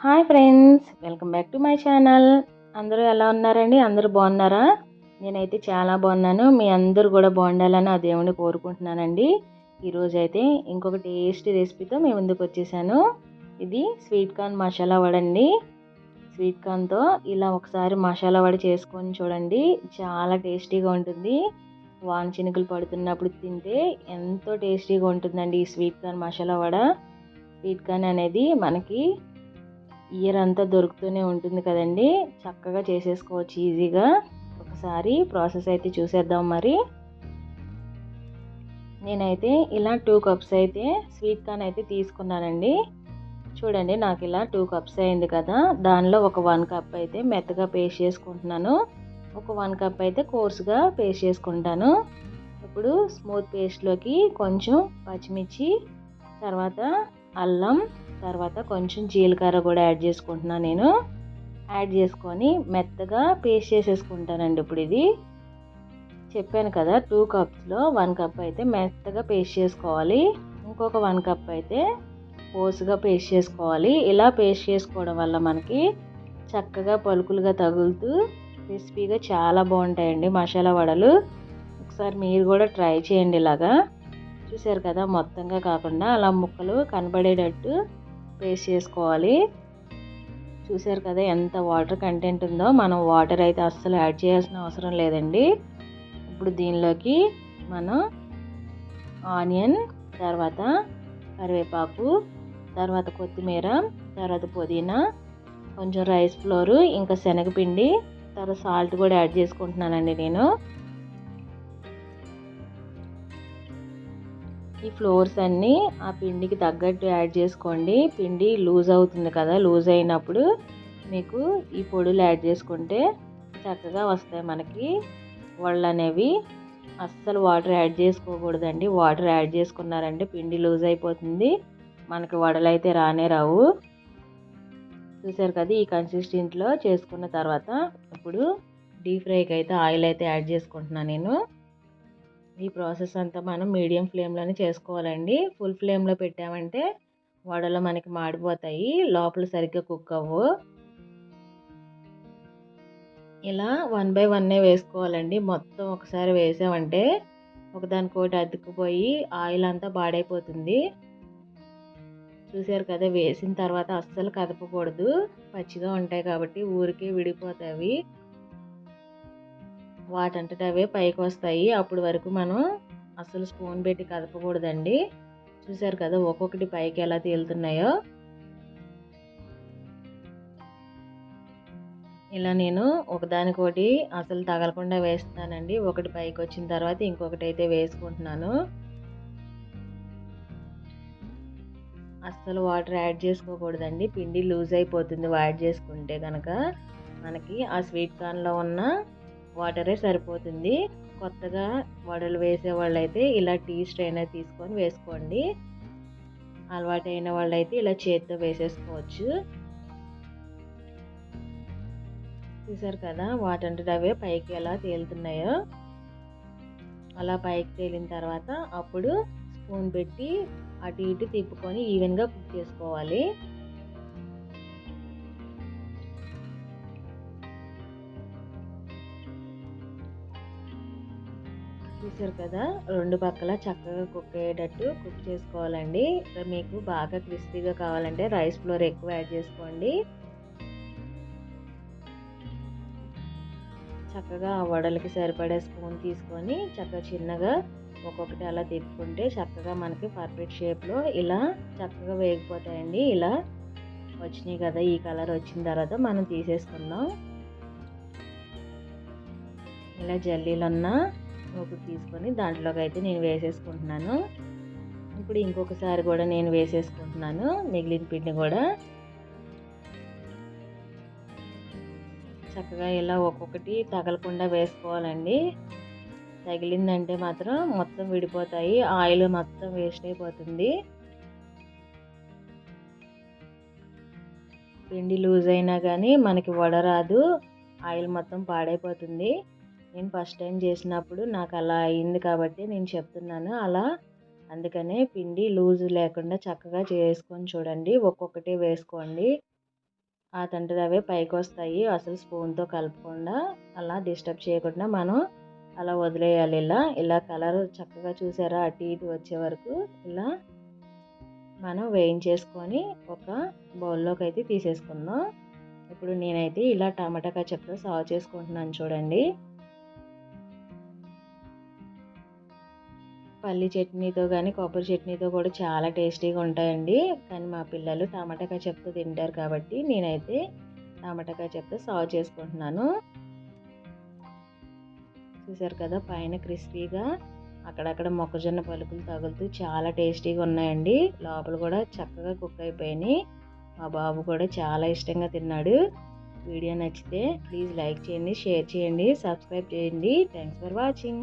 Hi friends, welcome back to my channel. అందరూ ఎలా ఉన్నారండి? అందరూ బాగున్నారా? నేనైతే చాలా బాగున్నాను. మీ అందరూ కూడా బాగుండాలని ఆ దేవుని కోరుకుంటున్నానండి. ఈరోజు అయితే ఇంకొక టేస్టీ రెసిపీతో మీ ముందుకు వచ్చేసాను. ఇది స్వీట్ కార్న్ మసాలా వడ అండి. స్వీట్ కార్న్తో ఇలా ఒకసారి మసాలా వడ చేసుకొని చూడండి, చాలా టేస్టీగా ఉంటుంది. వాన చినుకులు పడుతున్నప్పుడు తింటే ఎంతో టేస్టీగా ఉంటుందండి ఈ sweet corn masala vada. Sweet corn అనేది మనకి ఇయర్ అంతా దొరుకుతూనే ఉంటుంది కదండి. చక్కగా చేసేసుకోవచ్చు ఈజీగా. ఒకసారి ప్రాసెస్ అయితే చూసేద్దాం. మరి నేనైతే ఇలా 2 కప్స్ అయితే స్వీట్ కార్న్ అయితే తీసుకున్నానండి. చూడండి, నాకు ఇలా 2 కప్స్ అయింది కదా. దానిలో ఒక 1 కప్ అయితే మెత్తగా పేస్ట్ చేసుకుంటున్నాను. ఒక 1 కప్ అయితే కోర్సుగా పేస్ట్ చేసుకుంటాను. ఇప్పుడు స్మూత్ పేస్ట్లోకి కొంచెం పచ్చిమిర్చి, తర్వాత అల్లం, తర్వాత కొంచెం జీలకర్ర కూడా యాడ్ చేసుకుంటున్నాను. నేను యాడ్ చేసుకొని మెత్తగా పేస్ట్ చేసేసుకుంటానండి. ఇప్పుడు ఇది చెప్పాను కదా, 2 కప్స్లో 1 కప్ అయితే మెత్తగా పేస్ట్ చేసుకోవాలి. ఇంకొక 1 కప్ అయితే కోసుగా పేస్ట్ చేసుకోవాలి. ఇలా పేస్ట్ చేసుకోవడం వల్ల మనకి చక్కగా పలుకులుగా తగులుతూ క్రిస్పీగా చాలా బాగుంటాయండి మసాలా వడలు. ఒకసారి మీరు కూడా ట్రై చేయండి. ఇలాగా చూసారు కదా, మొత్తంగా కాకుండా అలా ముక్కలు కనబడేటట్టు పేస్ట్ చేసుకోవాలి. చూసారు కదా ఎంత వాటర్ కంటెంట్ ఉందో. మనం వాటర్ అయితే అస్సలు యాడ్ చేయాల్సిన అవసరం లేదండి. ఇప్పుడు దీనిలోకి మనం ఆనియన్, తర్వాత కరివేపాకు, తర్వాత కొత్తిమీర, తర్వాత పుదీనా, కొంచెం రైస్ ఫ్లోర్, ఇంకా శనగపిండి, తర్వాత సాల్ట్ కూడా యాడ్ చేసుకుంటున్నానండి నేను. ఈ ఫ్లోర్స్ అన్నీ ఆ పిండికి తగ్గట్టు యాడ్ చేసుకోండి. పిండి లూజ్ అవుతుంది కదా, లూజ్ అయినప్పుడు మీకు ఈ పొడులు యాడ్ చేసుకుంటే చక్కగా వస్తాయి మనకి వడలు అనేవి. అస్సలు వాటర్ యాడ్ చేసుకోకూడదండి. వాటర్ యాడ్ చేసుకున్నారంటే పిండి లూజ్ అయిపోతుంది, మనకి వడలు అయితే రానే రావు. చూసారు కదా, ఈ కన్సిస్టెంట్లో చేసుకున్న తర్వాత ఇప్పుడు డీప్ ఫ్రైకి అయితే ఆయిల్ అయితే యాడ్ చేసుకుంటున్నాను నేను. ఈ ప్రాసెస్ అంతా మనం మీడియం ఫ్లేమ్లోనే చేసుకోవాలండి. ఫుల్ ఫ్లేమ్లో పెట్టామంటే వడలు మనకి మాడిపోతాయి, లోపల సరిగ్గా కుక్ అవ్వు. ఇలా 1 బై 1 వేసుకోవాలండి. మొత్తం ఒకసారి వేసామంటే ఒకదానికోటి అతుక్కుపోయి ఆయిల్ అంతా పాడైపోతుంది. చూసారు కదా, వేసిన తర్వాత అస్సలు కదపకూడదు, పచ్చిగా ఉంటాయి కాబట్టి ఊరికే విడిపోతాయి. వాటంతట అవే పైకి వస్తాయి. అప్పుడు వరకు మనం అసలు స్పూన్ పెట్టి కదపకూడదండి. చూసారు కదా ఒక్కొక్కటి పైకి ఎలా తేలుతున్నాయో. ఇలా నేను ఒకదానికోటి అసలు తగలకుండా వేస్తానండి. ఒకటి పైకి వచ్చిన తర్వాత ఇంకొకటి అయితే వేసుకుంటున్నాను. అస్సలు వాటర్ యాడ్ చేసుకోకూడదండి, పిండి లూజ్ అయిపోతుంది యాడ్ చేసుకుంటే కనుక. మనకి ఆ స్వీట్ కార్న్లో ఉన్న వాటరే సరిపోతుంది. కొత్తగా వడలు వేసే వాళ్ళైతే ఇలా టీ స్ట్రైనర్ తీసుకొని వేసుకోండి. అలవాటు అయిన వాళ్ళైతే ఇలా చేతితో వేసేసుకోవచ్చు. చూసారు కదా వాటంతట అవే పైకి ఎలా తేలుతున్నాయో. అలా పైకి తేలిన తర్వాత అప్పుడు స్పూన్ పెట్టి అటు ఇటు తిప్పుకొని ఈవెన్గా కుక్ చేసుకోవాలి. చూసారు కదా, 2 పక్కల చక్కగా కుక్ అయ్యేటట్టు కుక్ చేసుకోవాలండి. మీకు బాగా క్రిస్పీగా కావాలంటే రైస్ ఫ్లోర్ ఎక్కువ యాడ్ చేసుకోండి. చక్కగా ఆ వడలకి సరిపడే స్పూన్ తీసుకొని చక్కగా చిన్నగా ఒక్కొక్కటి అలా తిప్పుకుంటే చక్కగా మనకి పర్ఫెక్ట్ షేప్లో ఇలా చక్కగా వేగిపోతాయండి. ఇలా వచ్చినాయి కదా, ఈ కలర్ వచ్చిన తర్వాత మనం తీసేసుకుందాం. ఇలా జల్లీలన్నా ఒకటి తీసుకొని దాంట్లోకి అయితే నేను వేసేసుకుంటున్నాను. ఇప్పుడు ఇంకొకసారి కూడా నేను వేసేసుకుంటున్నాను మిగిలిన పిండి కూడా. చక్కగా ఇలా ఒక్కొక్కటి తగలకుండా వేసుకోవాలండి. తగిలిందంటే మాత్రం మొత్తం విడిపోతాయి, ఆయిల్ మొత్తం వేస్ట్ అయిపోతుంది. పిండి లూజ్ అయినా కానీ మనకి వడ రాదు, ఆయిల్ మొత్తం పాడైపోతుంది. నేను ఫస్ట్ టైం చేసినప్పుడు నాకు అలా అయింది కాబట్టి నేను చెప్తున్నాను అలా. అందుకనే పిండి లూజ్ లేకుండా చక్కగా చేసుకొని చూడండి, ఒక్కొక్కటి వేసుకోండి. అదంటది అవే పైకి వస్తాయి. అసలు స్పూన్తో కలపకుండా అలా డిస్టర్బ్ చేయకుండా మనం అలా వదిలేయాలి. ఇలా కలర్ చక్కగా చూసారా అటు ఇటు వచ్చే వరకు ఇలా మనం వేయించేసుకొని ఒక బౌల్లోకి అయితే తీసేసుకుందాం. ఇప్పుడు నేనైతే ఇలా టమాటా కచప్తో సర్వ్ చేసుకుంటున్నాను చూడండి. పల్లి చట్నీతో కానీ కొబ్బరి చట్నీతో కూడా చాలా టేస్టీగా ఉంటాయండి. కానీ మా పిల్లలు టమాటా కచప్తో తింటారు కాబట్టి నేనైతే టమాటా కచప్తో సర్వ్ చేసుకుంటున్నాను. చూసారు కదా పైన క్రిస్పీగా అక్కడక్కడ మొక్కజొన్న పలుకులు తగులుతూ చాలా టేస్టీగా ఉన్నాయండి. లోపల కూడా చక్కగా కుక్ అయిపోయినాయి. మా బాబు కూడా చాలా ఇష్టంగా తిన్నాడు. వీడియో నచ్చితే ప్లీజ్ లైక్ చేయండి, షేర్ చేయండి, సబ్స్క్రైబ్ చేయండి. Thanks for watching.